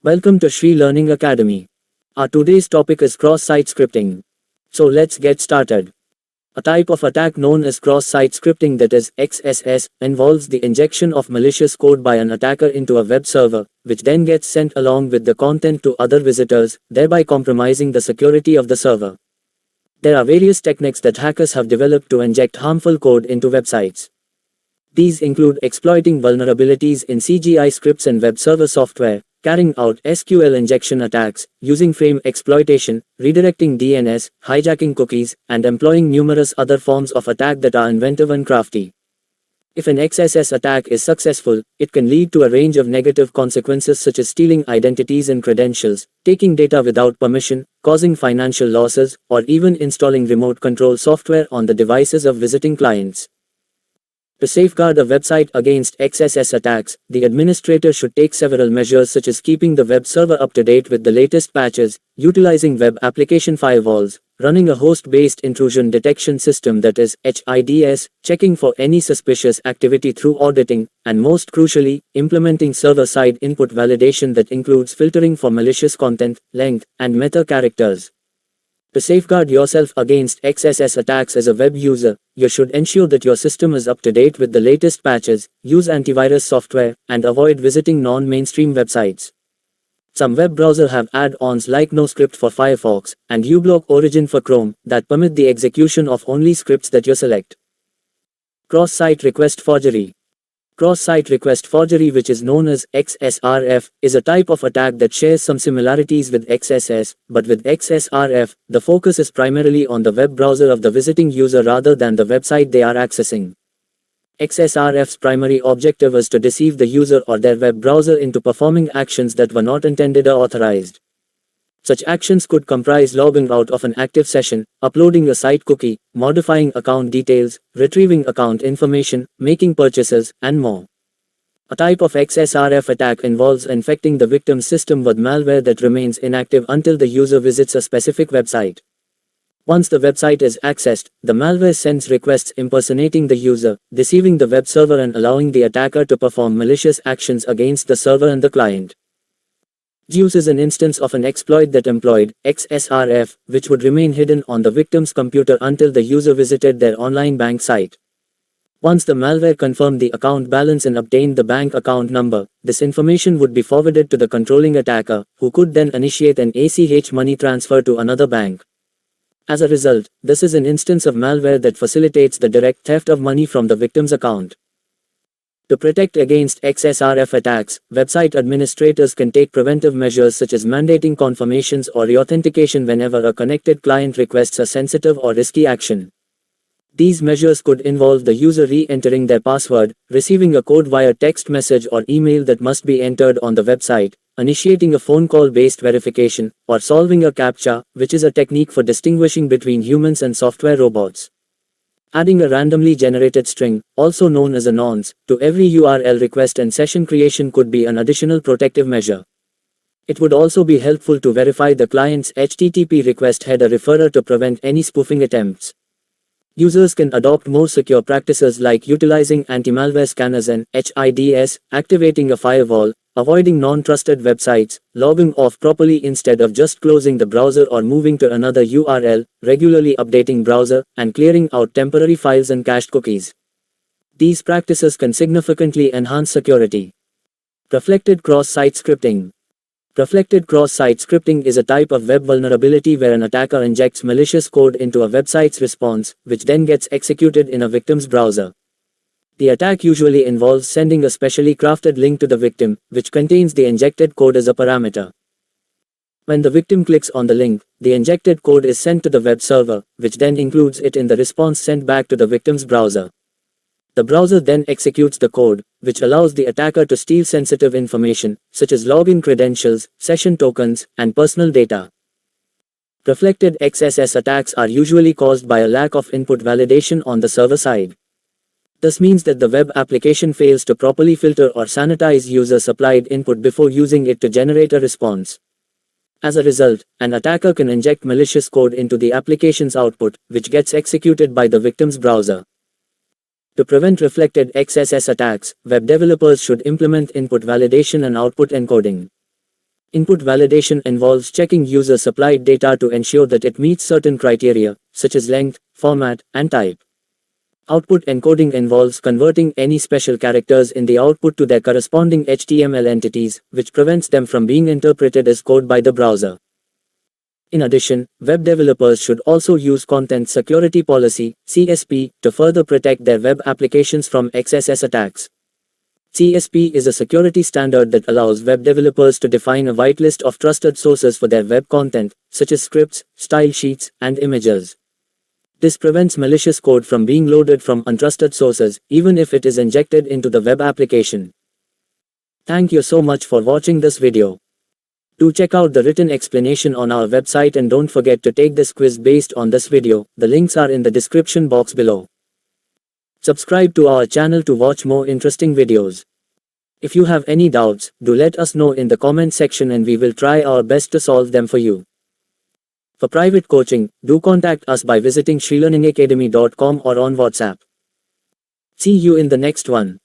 Welcome to Shree Learning Academy. Our today's topic is cross-site scripting. So let's get started. A type of attack known as cross-site scripting, that is XSS, involves the injection of malicious code by an attacker into a web server, which then gets sent along with the content to other visitors, thereby compromising the security of the server. There are various techniques that hackers have developed to inject harmful code into websites. These include exploiting vulnerabilities in CGI scripts and web server software, carrying out SQL injection attacks, using frame exploitation, redirecting DNS, hijacking cookies, and employing numerous other forms of attack that are inventive and crafty. If an XSS attack is successful, it can lead to a range of negative consequences such as stealing identities and credentials, taking data without permission, causing financial losses, or even installing remote control software on the devices of visiting clients. To safeguard a website against XSS attacks, the administrator should take several measures such as keeping the web server up to date with the latest patches, utilizing web application firewalls, running a host-based intrusion detection system, that is HIDS, checking for any suspicious activity through auditing, and most crucially, implementing server-side input validation that includes filtering for malicious content, length, and meta characters. To safeguard yourself against XSS attacks as a web user, you should ensure that your system is up to date with the latest patches, use antivirus software, and avoid visiting non-mainstream websites. Some web browsers have add-ons like NoScript for Firefox and uBlock Origin for Chrome that permit the execution of only scripts that you select. Cross-Site Request Forgery. Cross-Site Request Forgery, which is known as XSRF, is a type of attack that shares some similarities with XSS, but with XSRF, the focus is primarily on the web browser of the visiting user rather than the website they are accessing. XSRF's primary objective is to deceive the user or their web browser into performing actions that were not intended or authorized. Such actions could comprise logging out of an active session, uploading a site cookie, modifying account details, retrieving account information, making purchases, and more. A type of XSRF attack involves infecting the victim's system with malware that remains inactive until the user visits a specific website. Once the website is accessed, the malware sends requests impersonating the user, deceiving the web server and allowing the attacker to perform malicious actions against the server and the client. Zeus is an instance of an exploit that employed XSRF, which would remain hidden on the victim's computer until the user visited their online bank site. Once the malware confirmed the account balance and obtained the bank account number, this information would be forwarded to the controlling attacker, who could then initiate an ACH money transfer to another bank. As a result, this is an instance of malware that facilitates the direct theft of money from the victim's account. To protect against XSRF attacks, website administrators can take preventive measures such as mandating confirmations or reauthentication whenever a connected client requests a sensitive or risky action. These measures could involve the user re-entering their password, receiving a code via text message or email that must be entered on the website, initiating a phone call-based verification, or solving a CAPTCHA, which is a technique for distinguishing between humans and software robots. Adding a randomly generated string, also known as a nonce, to every URL request and session creation could be an additional protective measure. It would also be helpful to verify the client's HTTP request header referrer to prevent any spoofing attempts. Users can adopt more secure practices like utilizing anti-malware scanners and HIDS, activating a firewall, avoiding non-trusted websites, logging off properly instead of just closing the browser or moving to another URL, regularly updating browser, and clearing out temporary files and cached cookies. These practices can significantly enhance security. Reflected cross-site scripting. Reflected cross-site scripting is a type of web vulnerability where an attacker injects malicious code into a website's response, which then gets executed in a victim's browser. The attack usually involves sending a specially crafted link to the victim, which contains the injected code as a parameter. When the victim clicks on the link, the injected code is sent to the web server, which then includes it in the response sent back to the victim's browser. The browser then executes the code, which allows the attacker to steal sensitive information, such as login credentials, session tokens, and personal data. Reflected XSS attacks are usually caused by a lack of input validation on the server side. This means that the web application fails to properly filter or sanitize user-supplied input before using it to generate a response. As a result, an attacker can inject malicious code into the application's output, which gets executed by the victim's browser. To prevent reflected XSS attacks, web developers should implement input validation and output encoding. Input validation involves checking user-supplied data to ensure that it meets certain criteria, such as length, format, and type. Output encoding involves converting any special characters in the output to their corresponding HTML entities, which prevents them from being interpreted as code by the browser. In addition, web developers should also use Content Security Policy (CSP) to further protect their web applications from XSS attacks. CSP is a security standard that allows web developers to define a whitelist of trusted sources for their web content, such as scripts, style sheets, and images. This prevents malicious code from being loaded from untrusted sources, even if it is injected into the web application. Thank you so much for watching this video. Do check out the written explanation on our website and don't forget to take this quiz based on this video. The links are in the description box below. Subscribe to our channel to watch more interesting videos. If you have any doubts, do let us know in the comment section and we will try our best to solve them for you. For private coaching, do contact us by visiting shreelearningacademy.com or on WhatsApp. See you in the next one.